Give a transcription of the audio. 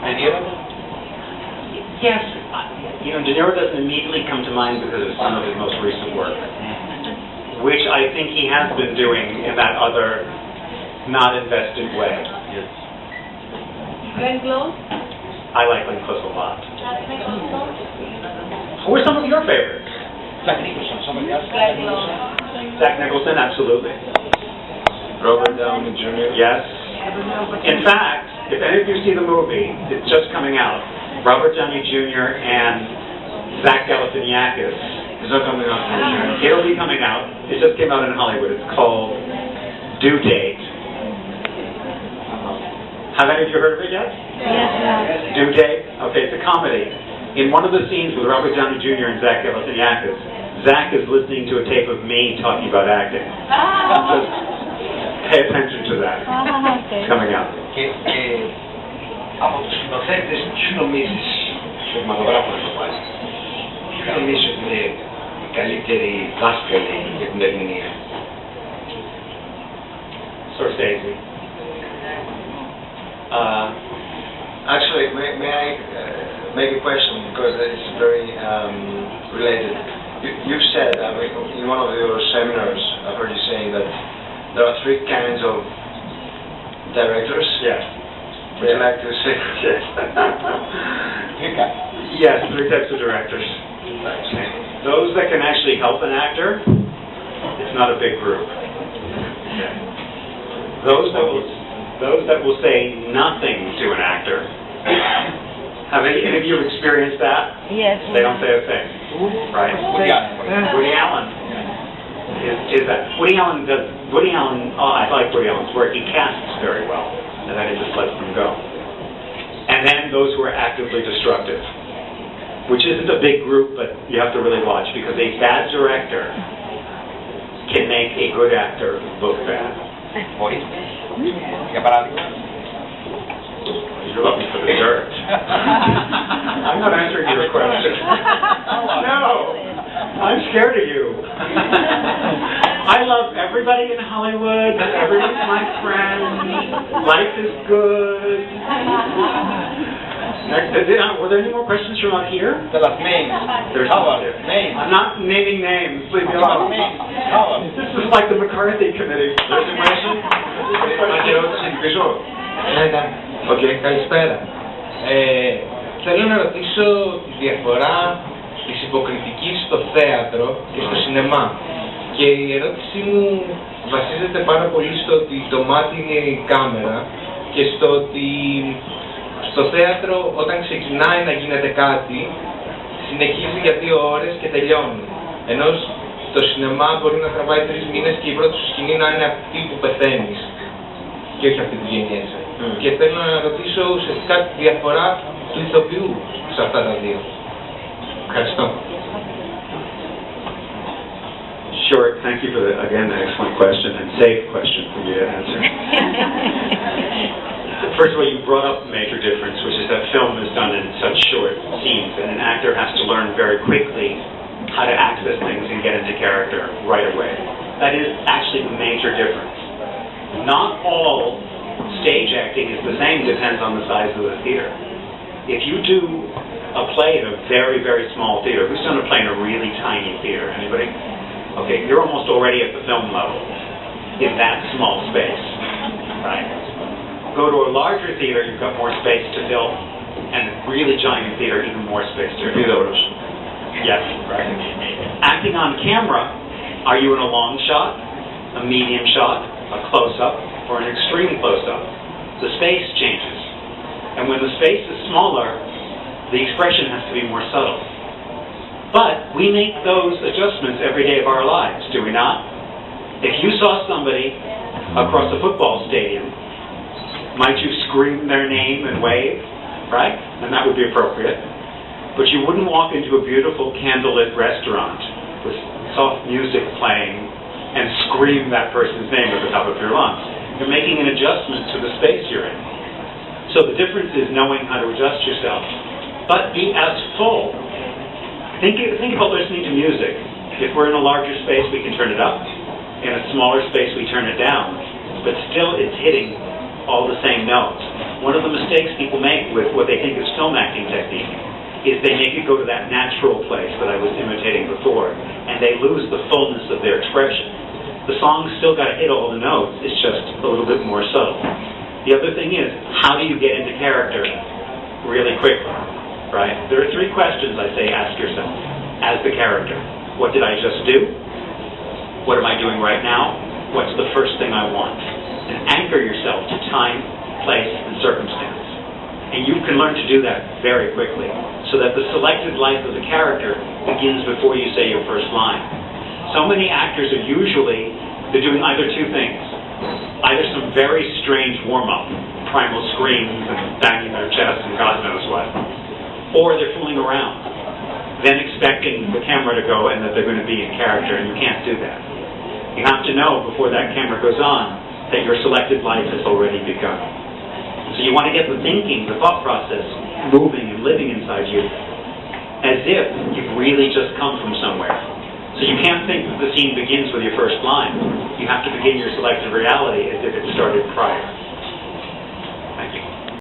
Any of them? Yes. You know, De Niro doesn't immediately come to mind because of some of his most recent work, which I think he has been doing in that other, not invested way. Yes. Glenn Close? I like Glenn Close a lot. Who are some of your favorites? Jack Nicholson, somebody else? Glenn Close. Jack Nicholson, absolutely. Robert Downey Jr. Yes. In fact, if any of you see the movie, it's just coming out. Robert Downey Jr. and Zach Galifianakis. Is that coming out? It'll be coming out. It just came out in Hollywood. It's called Due Date. Have any of you heard of it yet? Yes. Due Date? Okay, it's a comedy. In one of the scenes with Robert Downey Jr. and Zach Galifianakis, Zach is listening to a tape of me talking about acting. Just pay attention to that. It's coming out. Και από τους σκηνοθέτες, ποιους νομίζεις, στους κινηματογράφους το πάλι, ποιους νομίζεις ότι είναι οι καλύτεροι δάσκαλοι για την ερμηνεία? Scorsese. Actually, may I make a question because it's very related. You said in one of your seminars, I've heard you saying that there are three kinds of directors. Yes. Would you like to say? Yes. Yes, three types of directors. Those that can actually help an actor, it's not a big group. Those that will say nothing to an actor. Have any of you experienced that? Yes. They don't say a thing, right? Woody Allen. Woody Allen is that. Woody Allen, I like Woody Allen's work. He casts very well, and then he just lets them go. And then those who are actively destructive, which isn't a big group, but you have to really watch, because a bad director can make a good actor look bad. Μπορεί, για παράδειγμα. You're looking for the dirt. I'm not answering your question. No, I'm scared of you. I love everybody in Hollywood. Everyone's my friend. Life is good. Next, were there any more questions from out here? Tell us names. There's Howard, some. names. I'm not naming names. Please be Tell us alone. names. Howard. This is like the McCarthy committee. There's a question. Έχει ερώτηση πίσω. Ναι. Okay. Καλησπέρα. Θέλω να ρωτήσω τη διαφορά της υποκριτικής στο θέατρο και στο σινεμά. Και η ερώτησή μου βασίζεται πάρα πολύ στο ότι το μάτι είναι η κάμερα και στο ότι στο θέατρο όταν ξεκινάει να γίνεται κάτι συνεχίζει για 2 ώρες και τελειώνει. Ενώ στο σινεμά μπορεί να τραβάει 3 μήνες και η πρώτη σου σκηνή να είναι αυτή που πεθαίνεις και όχι αυτή που γεννιέσαι. Και θέλω να ρωτήσω ουσιαστικά τη διαφορά του ηθοποιού σε αυτά τα δύο. Ευχαριστώ. Sure, thank you for the, again, an excellent question and safe question for you to answer. First of all, you brought up a major difference, which is that film is done in such short scenes, and an actor has to learn very quickly how to access things and get into character right away. That is actually the major difference. Not all stage acting is the same, depends on the size of the theater. If you do a play in a very, very small theater, who's done a play in a really tiny theater? Anybody? Okay, you're almost already at the film level in that small space, right? Go to a larger theater, you've got more space to fill, and a really giant theater, even more space to fill. Yes, right. Acting on camera, are you in a long shot, a medium shot, a close-up, or an extreme close-up? The space changes. And when the space is smaller, the expression has to be more subtle. But we make those adjustments every day of our lives, do we not? If you saw somebody across a football stadium, might you scream their name and wave, right? And that would be appropriate. But you wouldn't walk into a beautiful candlelit restaurant with soft music playing and scream that person's name at the top of your lungs. You're making an adjustment to the space you're in. So the difference is knowing how to adjust yourself. But be as full. Think about listening to music. If we're in a larger space, we can turn it up. In a smaller space, we turn it down. But still, it's hitting all the same notes. One of the mistakes people make with what they think is film acting technique is they make it go to that natural place that I was imitating before, and they lose the fullness of their expression. The song's still got to hit all the notes, it's just a little bit more subtle. The other thing is, how do you get into character really quickly, right? There are 3 questions I say ask yourself as the character. What did I just do? What am I doing right now? What's the first thing I want? And anchor yourself to time, place, and circumstance. And you can learn to do that very quickly, so that the selected life of the character begins before you say your first line. So many actors are they're doing either 2 things. Either some very strange warm-up, primal screams and banging their chest and God knows what, or they're fooling around, then expecting the camera to go and that they're going to be in character, and you can't do that. You have to know before that camera goes on that your selected life has already begun. So you want to get the thinking, the thought process, moving and living inside you as if you've really just come from somewhere. So you can't think that the scene begins with your first line. You have to begin your selected reality as if it started prior.